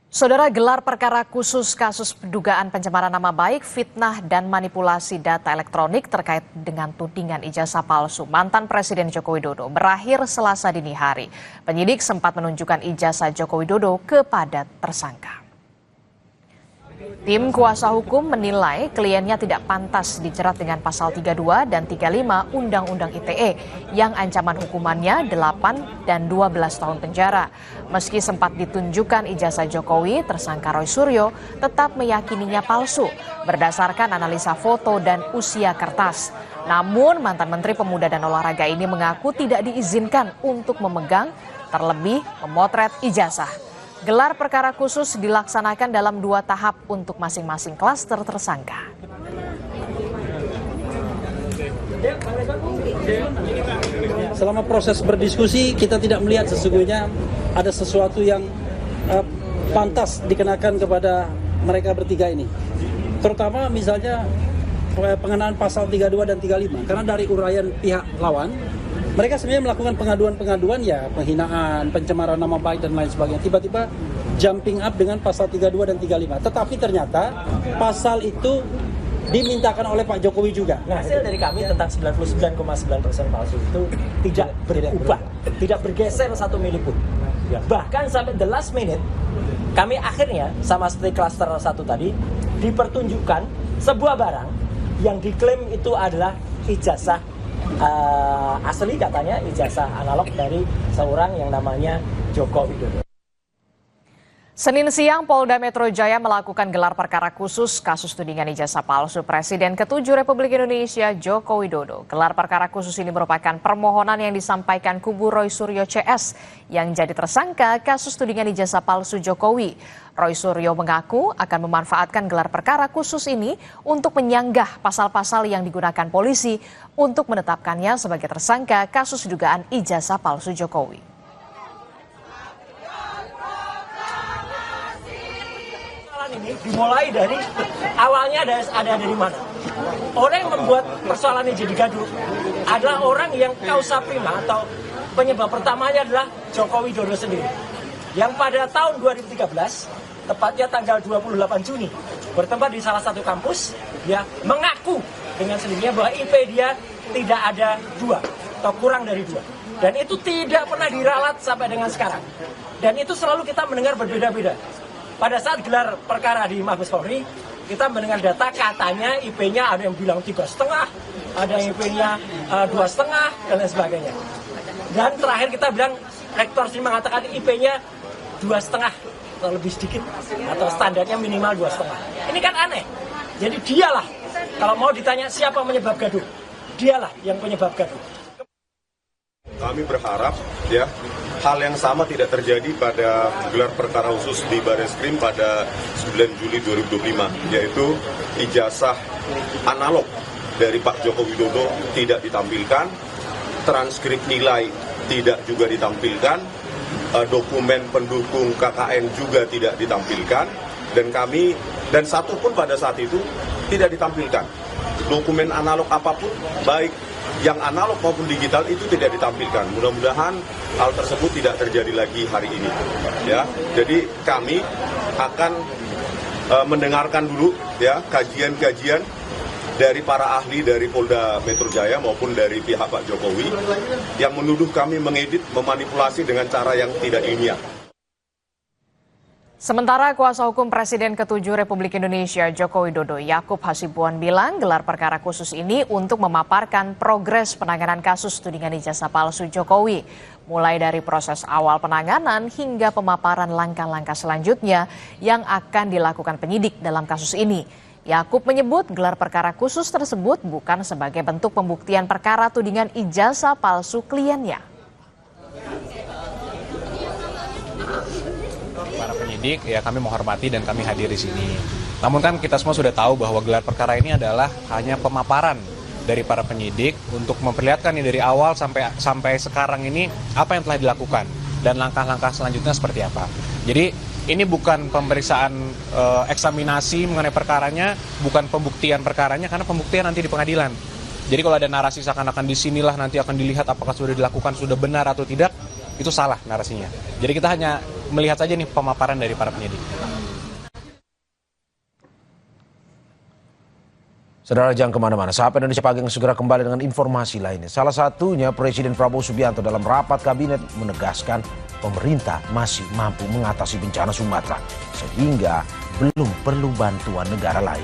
Saudara, gelar perkara khusus kasus dugaan pencemaran nama baik, fitnah, dan manipulasi data elektronik terkait dengan tudingan ijazah palsu mantan Presiden Joko Widodo berakhir Selasa dini hari. Penyidik sempat menunjukkan ijazah Joko Widodo kepada tersangka. Tim kuasa hukum menilai kliennya tidak pantas dijerat dengan pasal 32 dan 35 Undang-Undang ITE yang ancaman hukumannya 8 dan 12 tahun penjara. Meski sempat ditunjukkan ijazah Jokowi, tersangka Roy Suryo tetap meyakininya palsu berdasarkan analisa foto dan usia kertas. Namun mantan Menteri Pemuda dan Olahraga ini mengaku tidak diizinkan untuk memegang, terlebih memotret ijazah. Gelar perkara khusus dilaksanakan dalam 2 tahap untuk masing-masing klaster tersangka. Selama proses berdiskusi, kita tidak melihat sesungguhnya ada sesuatu yang pantas dikenakan kepada mereka bertiga ini. Terutama misalnya pengenaan pasal 32 dan 35. Karena dari uraian pihak lawan, mereka sebenarnya melakukan pengaduan-pengaduan ya penghinaan, pencemaran nama baik dan lain sebagainya. Tiba-tiba jumping up dengan pasal 32 dan 35. Tetapi ternyata pasal itu dimintakan oleh Pak Jokowi juga. Nah, hasil dari kami tentang 99,9% palsu itu tidak berubah, tidak bergeser 1 mili pun. Ya, bahkan sampai the last minute, kami akhirnya sama seperti klaster 1 tadi, dipertunjukkan sebuah barang yang diklaim itu adalah ijazah asli, katanya ijazah analog dari seorang yang namanya Joko Widodo. Senin siang, Polda Metro Jaya melakukan gelar perkara khusus kasus tudingan ijazah palsu Presiden ke-7 Republik Indonesia Joko Widodo. Gelar perkara khusus ini merupakan permohonan yang disampaikan kubu Roy Suryo CS yang jadi tersangka kasus tudingan ijazah palsu Jokowi. Roy Suryo mengaku akan memanfaatkan gelar perkara khusus ini untuk menyanggah pasal-pasal yang digunakan polisi untuk menetapkannya sebagai tersangka kasus dugaan ijazah palsu Jokowi. Ini dimulai dari awalnya ada dari mana? Orang yang membuat persoalan ini jadi gaduh adalah orang yang causa prima atau penyebab pertamanya adalah Joko Widodo sendiri. Yang pada tahun 2013, tepatnya tanggal 28 Juni, bertempat di salah satu kampus, dia mengaku dengan sendirinya bahwa IP dia tidak ada 2 atau kurang dari 2. Dan itu tidak pernah diralat sampai dengan sekarang. Dan itu selalu kita mendengar berbeda-beda. Pada saat gelar perkara di Mabes Polri, kita mendengar data katanya IP-nya ada yang bilang 3,5, ada yang IP-nya 2,5 dan lain sebagainya. Dan terakhir kita bilang rektor sendiri mengatakan IP-nya 2,5 atau lebih sedikit, atau standarnya minimal 2,5. Ini kan aneh. Jadi dialah, kalau mau ditanya siapa penyebab gaduh, dialah yang penyebab gaduh. Kami berharap ya hal yang sama tidak terjadi pada gelar perkara khusus di Barreskrim pada 9 Juli 2025, yaitu ijazah analog dari Pak Joko Widodo tidak ditampilkan, transkrip nilai tidak juga ditampilkan, dokumen pendukung KKN juga tidak ditampilkan, dan satu pun pada saat itu tidak ditampilkan. Dokumen analog apapun, baik yang analog maupun digital, itu tidak ditampilkan. Mudah-mudahan hal tersebut tidak terjadi lagi hari ini. Ya, jadi kami akan mendengarkan dulu ya kajian-kajian dari para ahli dari Polda Metro Jaya maupun dari pihak Pak Jokowi yang menuduh kami mengedit, memanipulasi dengan cara yang tidak ilmiah. Sementara kuasa hukum Presiden ke-7 Republik Indonesia Joko Widodo Yakub Hasibuan bilang gelar perkara khusus ini untuk memaparkan progres penanganan kasus tudingan ijazah palsu Jokowi. Mulai dari proses awal penanganan hingga pemaparan langkah-langkah selanjutnya yang akan dilakukan penyidik dalam kasus ini. Yakub menyebut gelar perkara khusus tersebut bukan sebagai bentuk pembuktian perkara tudingan ijazah palsu kliennya. Para penyidik, ya kami menghormati dan kami hadir di sini. Namun kan kita semua sudah tahu bahwa gelar perkara ini adalah hanya pemaparan dari para penyidik untuk memperlihatkan nih dari awal sampai sekarang ini apa yang telah dilakukan dan langkah-langkah selanjutnya seperti apa. Jadi ini bukan pemeriksaan eksaminasi mengenai perkaranya, bukan pembuktian perkaranya, karena pembuktian nanti di pengadilan. Jadi kalau ada narasi seakan-akan di sinilah nanti akan dilihat apakah sudah dilakukan, sudah benar atau tidak, itu salah narasinya. Jadi kita hanya melihat saja nih pemaparan dari para penyidik. Saudara, jangan kemana-mana. Sapa Indonesia Pagi yang segera kembali dengan informasi lainnya. Salah satunya Presiden Prabowo Subianto dalam rapat kabinet menegaskan pemerintah masih mampu mengatasi bencana Sumatera sehingga belum perlu bantuan negara lain.